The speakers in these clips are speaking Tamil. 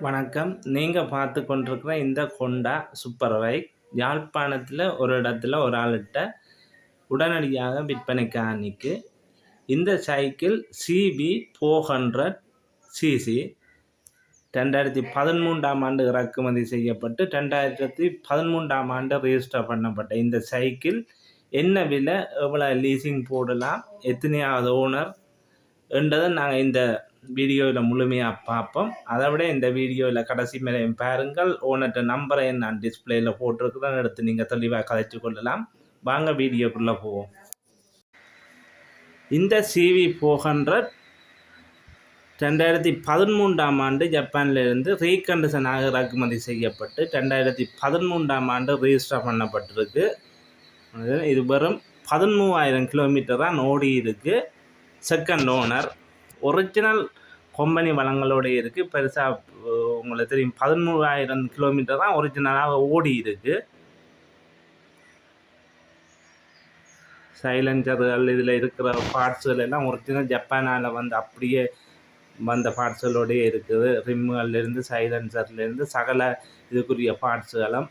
வணக்கம். நீங்க பார்த்து கொண்டிருக்கிற இந்த ஹோண்டா சூப்பர் பைக் யாழ்ப்பாணத்தில் ஒரு இடத்துல ஒரு ஆள்கிட்ட உடனடியாக விற்பனைக்காக நிற்கு. இந்த சைக்கிள் சிபி 400 சிசி 2013ஆம் ஆண்டு இறக்குமதி செய்யப்பட்டு 2013ஆம் ஆண்டு ரெஜிஸ்டர் பண்ணப்பட்ட இந்த சைக்கிள் என்ன விலை, எவ்வளோ லீசிங் போடலாம், எத்தனையாவது ஓனர் என்றதை நாங்கள் இந்த வீடியோவில் முழுமையாக பார்ப்போம். அதை விட இந்த வீடியோவில் கடைசி மேலையும் பாருங்கள். ஓனர்கிட்ட நம்பரை நான் டிஸ்பிளேயில் போட்டிருக்கிறேன், எடுத்து நீங்கள் தெளிவாக கதைச்சு கொள்ளலாம். வாங்க வீடியோக்குள்ளே போவோம். இந்த சிவி 400 2013ஆம் ஆண்டு ஜப்பானிலிருந்து ரீகண்டிஷனாக இறக்குமதி செய்யப்பட்டு 2013ஆம் ஆண்டு ரெஜிஸ்டர் பண்ணப்பட்டிருக்கு. இது வெறும் 13,000 கிலோமீட்டர் தான் ஓடி இருக்குது. செகண்ட் ஓனர், ஒரிஜினல் கம்பெனி வளங்களோடு இருக்குது. பெருசாக உங்களுக்கு தெரியும், 13,000 கிலோமீட்டர் தான் ஒரிஜினலாக ஓடி இருக்குது. சைலன்சர்கள், இதில் இருக்கிற பார்ட்ஸுகள் எல்லாம் ஒரிஜினல் ஜப்பானால் அப்படியே வந்த பார்ட்ஸுகளோடையே இருக்குது. ரிம்முகள்லேருந்து சைலன்சர்லேருந்து சகல இதுக்குரிய பார்ட்ஸுகளும்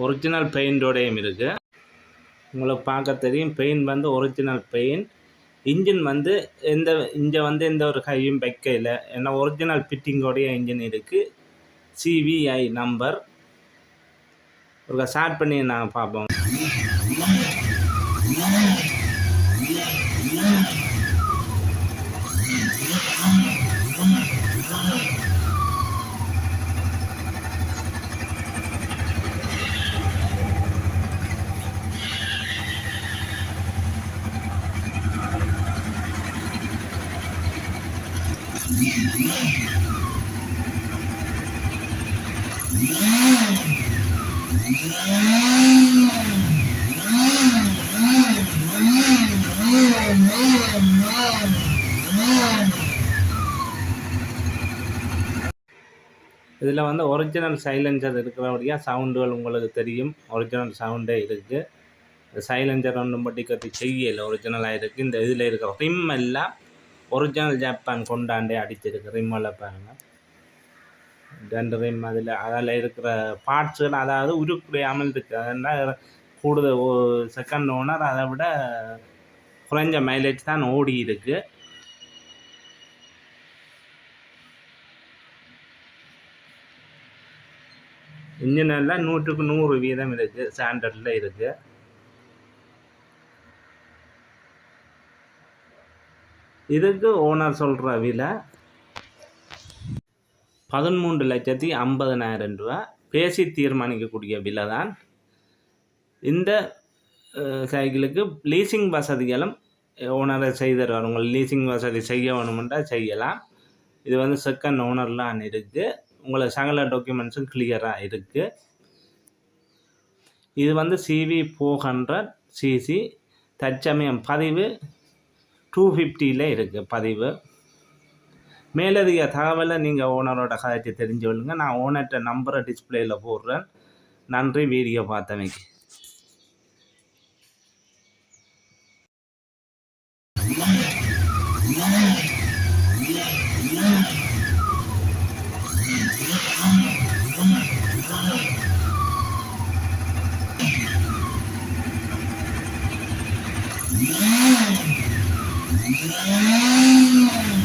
ஒரிஜினல் பெயிண்டோடையும் இருக்குது. உங்களுக்கு பார்க்க தெரியும், பெயிண்ட் ஒரிஜினல் பெயிண்ட். இன்ஜின் எந்த ஒரு கையும் வைக்கல, ஏன்னா ஒரிஜினல் ஃபிட்டிங்கோடைய இன்ஜின் இருக்குது. சிவிஐ நம்பர் ஒரு ஸ்டார்ட் பண்ணி நாங்கள் பார்ப்போம். இதில் ஒரிஜினல் சைலன்சர் இருக்கிறபடியாக சவுண்டுகள் உங்களுக்கு தெரியும். ஒரிஜினல் சவுண்டே இருக்குது. சைலன்சர் ஒன்றும் பட்டி கட்டி செய்யலை, ஒரிஜினலாக இருக்குது. இந்த இதில் இருக்கிற ரிம் எல்லாம் ஒரிஜினல் ஜப்பான் கொண்டாண்டே அடிச்சிருக்கு. ரிம்மெல்லாம் பாருங்கள், 2 ரிம். அதில் இருக்கிற பார்ட்ஸுகள் அதாவது உருக்குடையாமல் இருக்குது. அதனால் கூடுதல் செகண்ட் ஓனர் அதை விட குறைஞ்ச மைலேஜ் தான் ஓடி இருக்குது. இன்ஜின் எல்லாம் 100க்கு 100 வீதம் இருக்குது, ஸ்டாண்டர்டில் இருக்குது. இதுக்கு ஓனர் சொல்கிற விலை 13,50,000 ரூபா. பேசி தீர்மானிக்கக்கூடிய விலை தான். இந்த சைக்கிளுக்கு லீசிங் வசதிகளும் ஓனரை செய்தருவார். உங்களுக்கு லீசிங் வசதி செய்ய வேணுமென்றால் செய்யலாம். இது செகண்ட் ஓனர்லாம் இருக்குது. உங்களுக்கு சகல டாக்குமெண்ட்ஸும் கிளியராக இருக்குது. இது சிவி 400 சிசி. தற்சமயம் பதிவு 250 இருக்குது பதிவு. மேலதிக தகவலை நீங்கள் ஓனரோட கதைச்சு தெரிஞ்சு கொள்ளுங்க. நான் ஓனர்கிட்ட நம்பரை டிஸ்பிளேயில் போடுறேன். நன்றி வீடியோ பார்த்தமைக்கு. Yeah.